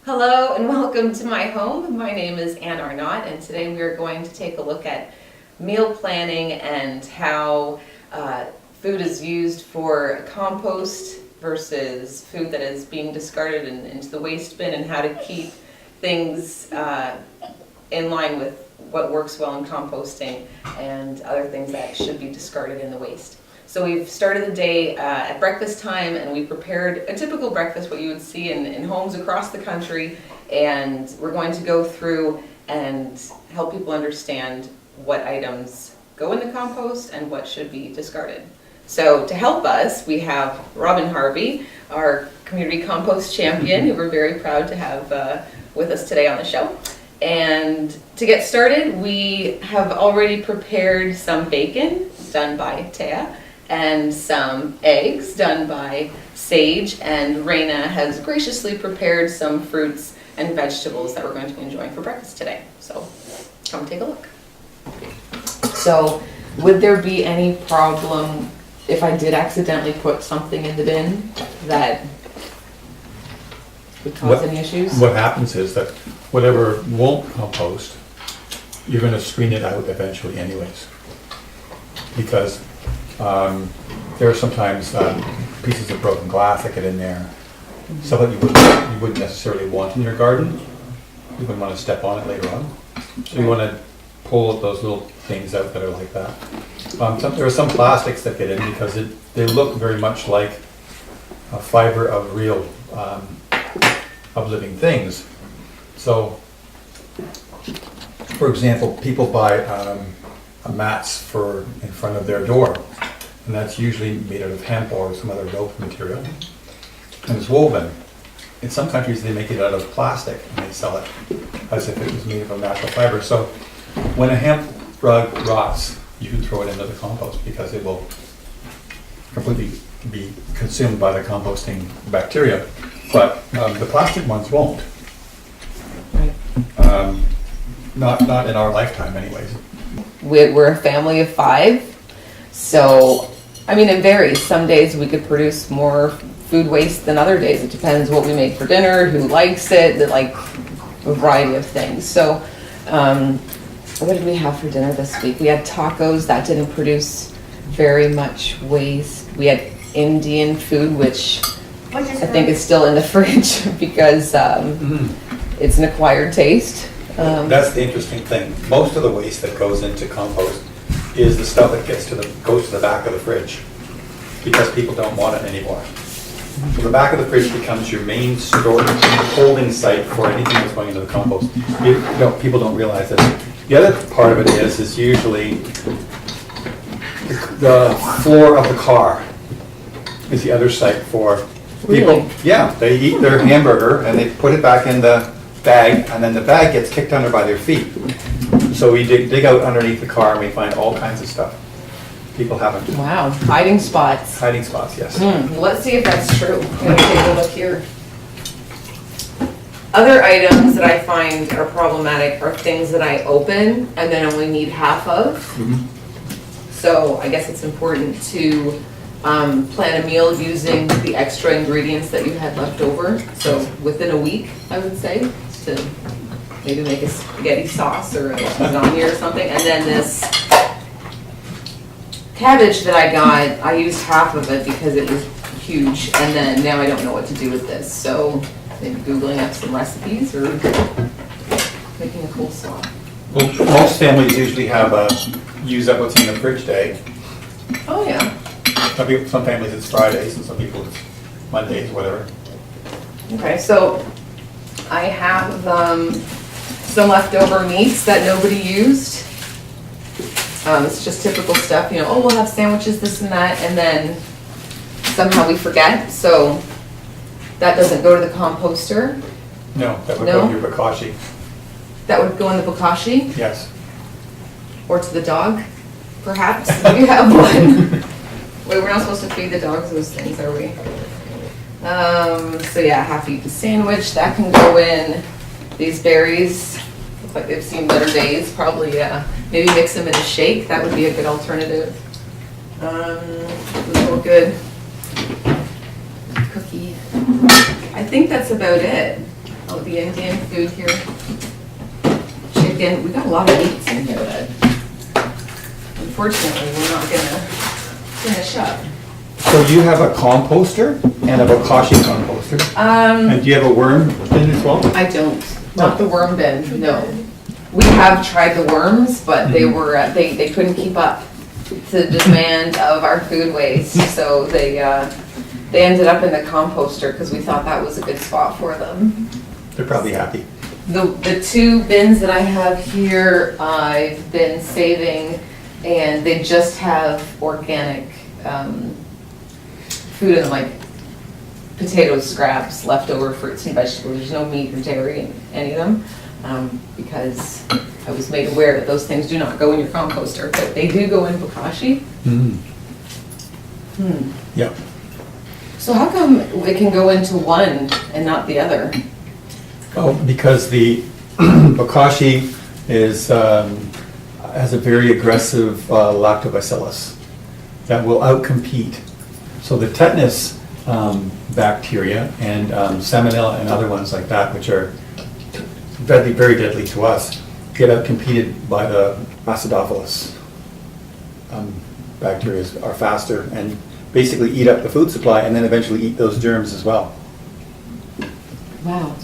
Hello and welcome to my home. My name is Ann Arnott, and today we are going to take a look at meal planning and how food is used for compost versus food that is being discarded into the waste bin, and how to keep things in line with what works well in composting and other things that should be discarded in the waste. So we've started the day at breakfast time, and we prepared a typical breakfast, what you would see in homes across the country, and we're going to go through and help people understand what items go in the compost and what should be discarded. So to help us, we have Robin Harvey, our community compost champion, who we're very proud to have with us today on the show. And to get started, we have already prepared some bacon done by Taya, and some eggs done by Sage, and Raina has graciously prepared some fruits and vegetables that we're going to be enjoying for breakfast today. So come take a look. So would there be any problem if I did accidentally put something in the bin that would cause any issues? What happens is that whatever won't compost, you're going to screen it out eventually anyways. Because there are sometimes pieces of broken glass that get in there, stuff that you wouldn't necessarily want in your garden. You wouldn't want to step on it later on. So you want to pull those little things out that are like that. There are some plastics that get in because they look very much like a fiber of real, of living things. So, for example, people buy mats for in front of their door, and that's usually made out of hemp or some other rope material, and it's woven. In some countries they make it out of plastic and they sell it as if it was made of a natural fiber. So when a hemp rug rots, you can throw it into the compost because it will completely be consumed by the composting bacteria, but the plastic ones won't. Not in our lifetime anyways. We're a family of 5, so I mean it varies. Some days we could produce more food waste than other days. It depends what we make for dinner, who likes it, like a variety of things. So what did we have for dinner this week? We had tacos. That didn't produce very much waste. We had Indian food, which I think is still in the fridge because it's an acquired taste. That's the interesting thing. Most of the waste that goes into compost is the stuff that goes to the back of the fridge because people don't want it anymore. So the back of the fridge becomes your main holding site for anything that's going into the compost. People don't realize this. The other part of it is usually the floor of the car is the other site for people. Really? Yeah, they eat their hamburger and they put it back in the bag, and then the bag gets kicked under by their feet. So we dig out underneath the car and we find all kinds of stuff. People haven't. Wow, hiding spots. Hiding spots, yes. Let's see if that's true. I'm gonna take a look here. Other items that I find are problematic are things that I open and then only need half of. So I guess it's important to plan a meal using the extra ingredients that you had left over. So within a week, I would say, to maybe make a spaghetti sauce or a lasagna or something. And then this cabbage that I got, I used half of it because it was huge, and then now I don't know what to do with this. So maybe Googling up some recipes or making a coleslaw. Well, most families usually have use up what's in the fridge day. Oh yeah. Some families it's Fridays, and some people it's Mondays, whatever. Okay, so I have some leftover meats that nobody used. It's just typical stuff, oh, we'll have sandwiches, this and that, and then somehow we forget, so that doesn't go to the composter. No, that would go to your bokashi. That would go in the bokashi? Yes. Or to the dog, perhaps, if you have one. Wait, we're not supposed to feed the dogs those things, are we? So yeah, half-eaten sandwich, that can go in. These berries, look like they've seen better days, probably, maybe mix them in a shake, that would be a good alternative. Those look good. Cookie. I think that's about it. Oh, the Indian food here. Chicken, we got a lot of meats in here that unfortunately we're not gonna finish up. So you have a composter and a bokashi composter? And do you have a worm bin as well? I don't, not the worm bin, no. We have tried the worms, but they were, they couldn't keep up to the demand of our food waste, so they ended up in the composter because we thought that was a good spot for them. They're probably happy. The two bins that I have here, I've been saving, and they just have organic food in them, like potato scraps, leftover fruits and vegetables. There's no meat or dairy in any of them, because I was made aware that those things do not go in your composter, but they do go in bokashi. Yep. So how come it can go into one and not the other? Oh, because the bokashi has a very aggressive lactobacillus that will outcompete. So the tetanus bacteria and salmonella and other ones like that, which are deadly, very deadly to us, get outcompeted by the acidophilus bacteria are faster and basically eat up the food supply and then eventually eat those germs as well. Wow.